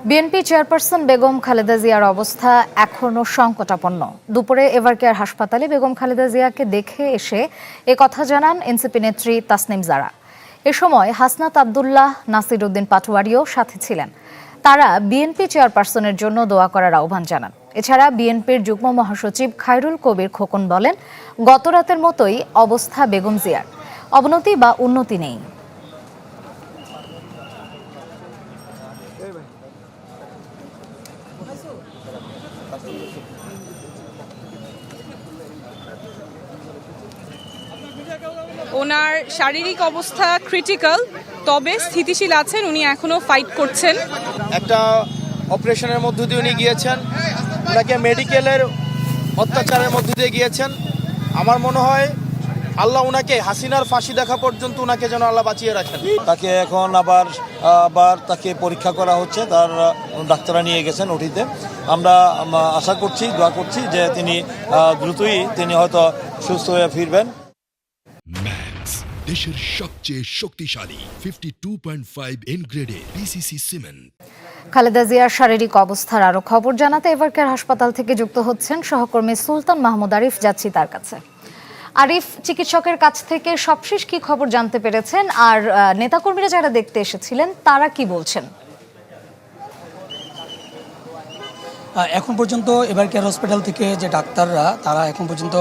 BNP chairperson Begum Khaleda জিয়ার অবস্থা এখনো সংকটাপন্ন। দুপুরে এভারকেয়ার হাসপাতালে বেগম খালেদা জিয়াকে দেখে এসে কথা জানান এনসিপি নেত্রী তাসনিম জারা। এ সময় হাসনাত আব্দুল্লাহ, নাসির উদ্দিন পাটোয়ারিও সাথে ছিলেন। তারা বিএনপি চেয়ারপারসনের জন্য দোয়া করার আহ্বান জানান। এছাড়া বিএনপির যুগ্ম মহাসচিব খায়রুল কবির খোকন বলেন, গত রাতের মতোই অবস্থা বেগম জিয়ার, অবনতি বা উন্নতি নেই। ওনার শারীরিক অবস্থা ক্রিটিক্যাল, তবে স্থিতিশীল আছেন। উনি এখনো ফাইট করছেন। একটা অপারেশনের মধ্য দিয়ে উনি গিয়েছেন, ওনাকে মেডিকেলের অত্যাচারের মধ্য দিয়ে গিয়েছেন। আমার মনে হয় আল্লাহ ওনাকে হাসিনার ফাঁসি দেখা পর্যন্ত ওনাকে যেন আল্লাহ বাঁচিয়ে রাখেন। তাকে এখন আবার তাকে পরীক্ষা করা হচ্ছে, তার ডাক্তাররা নিয়ে গেছেন ওটিতে। আমরা আশা করছি, দোয়া করছি যে তিনি দ্রুতই হয়তো সুস্থ হয়ে ফিরবেন। ম্যাক্স, দেশের সবচেয়ে শক্তিশালী 52.5 এন গ্রেডের পিসিসি সিমেন্ট। খালেদা জিয়ার শারীরিক অবস্থার আরো খবর জানাতে এভারকেয়ার হাসপাতাল থেকে যুক্ত হচ্ছেন সহকর্মী সুলতান মাহমুদ আরিফ। যাচ্ছি তার কাছে। আরিফ, চিকিৎসকের কাছ থেকে সবশেষ কি খবর জানতে পেরেছেন, আর নেতাকর্মীরা যারা দেখতে এসেছিলেন তারা কি বলছেন? এখন পর্যন্ত এভারকেয়ার হসপিটাল থেকে যে ডাক্তাররা, তারা এখন পর্যন্ত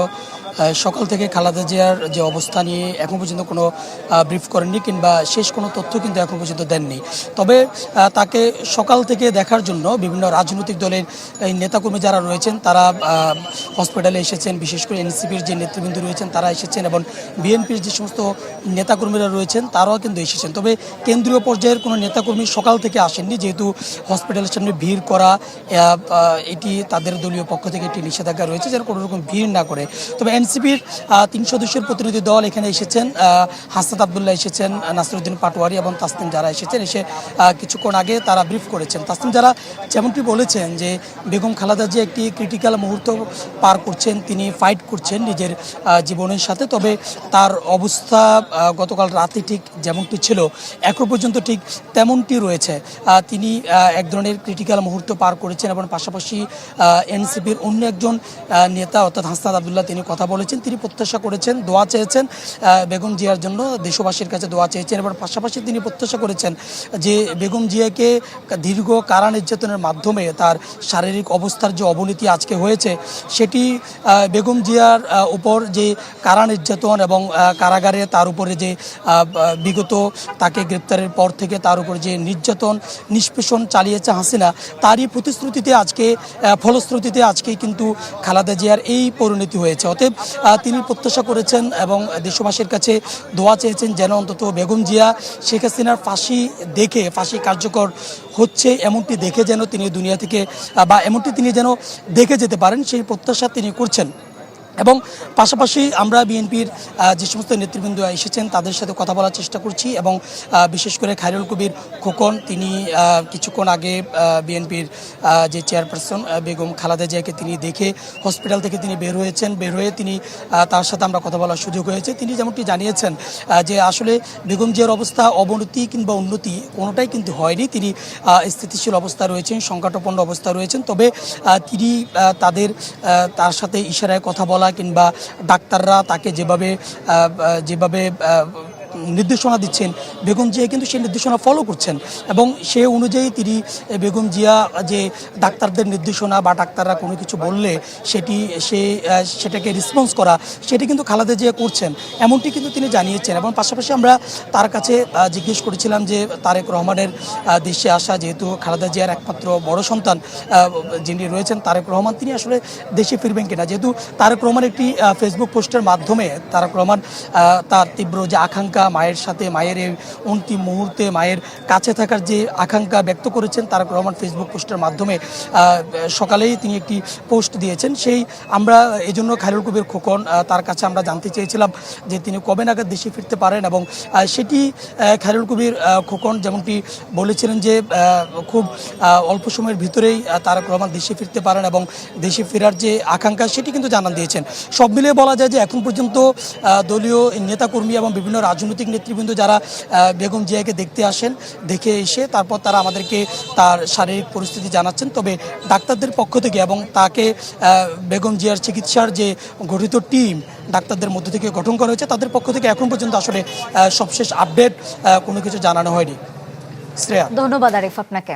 সকাল থেকে খালেদা জিয়ার যে অবস্থা নিয়ে এখন পর্যন্ত কোনো ব্রিফ করেননি, কিংবা শেষ কোনো তথ্য কিন্তু এখন পর্যন্ত দেননি। তবে তাকে সকাল থেকে দেখার জন্য বিভিন্ন রাজনৈতিক দলের নেতাকর্মী যারা রয়েছেন তারা হসপিটালে এসেছেন। বিশেষ করে এনসিপির যে নেতৃবৃন্দ রয়েছেন তারা এসেছেন, এবং বিএনপির যে সমস্ত নেতাকর্মীরা রয়েছেন তারাও কিন্তু এসেছেন। তবে কেন্দ্রীয় পর্যায়ের কোনো নেতাকর্মী সকাল থেকে আসেননি, যেহেতু হসপিটালের সামনে ভিড় করা এটি তাদের দলীয় পক্ষ থেকে একটি নিষেধাজ্ঞা রয়েছে, যেন কোনো রকম ভিড় না করে। তবে এনসিপির 3 সদস্যের প্রতিনিধি দল এখানে এসেছেন। হাসনাত আব্দুল্লাহ এসেছেন, নাসির উদ্দিন পাটোয়ারি এবং তাসনিম জারা এসেছেন। এসে কিছুক্ষণ আগে তারা ব্রিফ করেছেন। তাসনিম জারা যেমনটি বলেছেন যে বেগম খালেদা জিয়া একটি ক্রিটিক্যাল মুহূর্ত পার করছেন, তিনি ফাইট করছেন নিজের জীবনের সাথে। তবে তার অবস্থা গতকাল রাতে ঠিক যেমনটি ছিল এখন পর্যন্ত ঠিক তেমনটি রয়েছে। তিনি এক ধরনের ক্রিটিক্যাল মুহূর্ত পার করেছেন, এবং পাশাপাশি এনসিপির অন্য একজন নেতা অর্থাৎ হাসনাত আব্দুল্লাহ তিনি কথা বলেছেন। তিনি প্রত্যাশা করেছেন, দোয়া চেয়েছেন বেগম জিয়ার জন্য, দেশবাসীর কাছে দোয়া চেয়েছেন। এবং পাশাপাশি তিনি প্রত্যাশা করেছেন যে বেগম জিয়াকে দীর্ঘ কারা নির্যাতনের মাধ্যমে তার শারীরিক অবস্থার যে অবনতি আজকে হয়েছে, সেটি বেগম জিয়ার উপর যে কারা নির্যাতন এবং কারাগারে তার উপরে যে বিগত তাকে গ্রেপ্তারের পর থেকে তার উপর যে নির্যাতন নিষ্পেষণ চালিয়েছে হাসিনা, তারই প্রতিশ্রুতিতে আজকে ফলশ্রুতিতে আজকে কিন্তু খালেদা জিয়ার এই পরিণতি হয়েছে। অতএব তিনি প্রত্যাশা করেছেন এবং দেশবাসীর কাছে দোয়া চেয়েছেন যেন অন্তত বেগম জিয়া শেখ হাসিনার ফাঁসি কার্যকর হচ্ছে এমনটি দেখে যেন তিনি দুনিয়া থেকে বা এমনটি তিনি যেন দেখে যেতে পারেন, সেই প্রত্যাশা তিনি করছেন। এবং পাশাপাশি আমরা বিএনপির যে সমস্ত নেতৃবৃন্দ এসেছেন তাদের সাথে কথা বলার চেষ্টা করছি, এবং বিশেষ করে খায়রুল কবির খোকন তিনি কিছুক্ষণ আগে বিএনপির যে চেয়ারপারসন বেগম খালেদা জিয়াকে তিনি দেখে হসপিটাল থেকে তিনি বের হয়ে তিনি তার সাথে আমরা কথা বলার সুযোগ হয়েছে। তিনি যেমনটি জানিয়েছেন যে আসলে বেগম জিয়ার অবস্থা অবনতি কিংবা উন্নতি কোনোটাই কিন্তু হয়নি। তিনি স্থিতিশীল অবস্থা রয়েছেন, সংকটাপন্ন অবস্থা রয়েছেন। তবে তিনি তার সাথে ইশারায় কথা বলা কিংবা ডাক্তাররা তাকে যেভাবে নির্দেশনা দিচ্ছেন, বেগম জিয়া কিন্তু সেই নির্দেশনা ফলো করছেন, এবং সে অনুযায়ী তিনি বেগম জিয়া যে ডাক্তারদের নির্দেশনা বা ডাক্তাররা কোনো কিছু বললে সেটাকে রেসপন্স করা, সেটি কিন্তু খালেদা জিয়া করছেন, এমনটি কিন্তু তিনি জানিয়েছেন। এবং পাশাপাশি আমরা তার কাছে জিজ্ঞেস করেছিলাম যে তারেক রহমানের দেশে আসা, যেহেতু খালেদা জিয়ার একমাত্র বড় সন্তান যিনি রয়েছেন তারেক রহমান, তিনি আসলে দেশে ফিরবেন কিনা। যেহেতু তারেক রহমান একটি ফেসবুক পোস্টের মাধ্যমে তারেক রহমান তার তীব্র যে আকাঙ্ক্ষা, মায়ের সাথে মায়ের এই অন্তিম মুহূর্তে মায়ের কাছে থাকার যে আকাঙ্ক্ষা ব্যক্ত করেছেন তারেক রহমান ফেসবুক পোস্টের মাধ্যমে, সকালেই তিনি একটি পোস্ট দিয়েছেন। আমরা এজন্য খায়রুল কবির খোকন তার কাছে আমরা জানতে চেয়েছিলাম যে তিনি কবে নাগাদ দেশে ফিরতে পারেন, এবং সেটি খায়রুল কবির খোকন যেমনটি বলেছিলেন যে খুব অল্প সময়ের ভিতরেই তারেক রহমান দেশে ফিরতে পারেন, এবং দেশে ফেরার যে আকাঙ্ক্ষা সেটি কিন্তু জানান দিয়েছেন। সব মিলিয়ে বলা যায় যে এখন পর্যন্ত দলীয় নেতাকর্মী এবং বিভিন্ন রাজনৈতিক রাজনৈতিক নেতৃবৃন্দ যারা বেগম জিয়াকে দেখতে আসেন, দেখে এসে তারপর তারা আমাদেরকে তার শারীরিক পরিস্থিতি জানাচ্ছেন। তবে ডাক্তারদের পক্ষ থেকে এবং তাকে বেগম জিয়ার চিকিৎসার যে গঠিত টিম ডাক্তারদের মধ্য থেকে গঠন করা হয়েছে, তাদের পক্ষ থেকে এখন পর্যন্ত আসলে সবশেষ আপডেট কোনো কিছু জানানো হয়নি। শ্রেয়া, ধন্যবাদ আরিফ আপনাকে।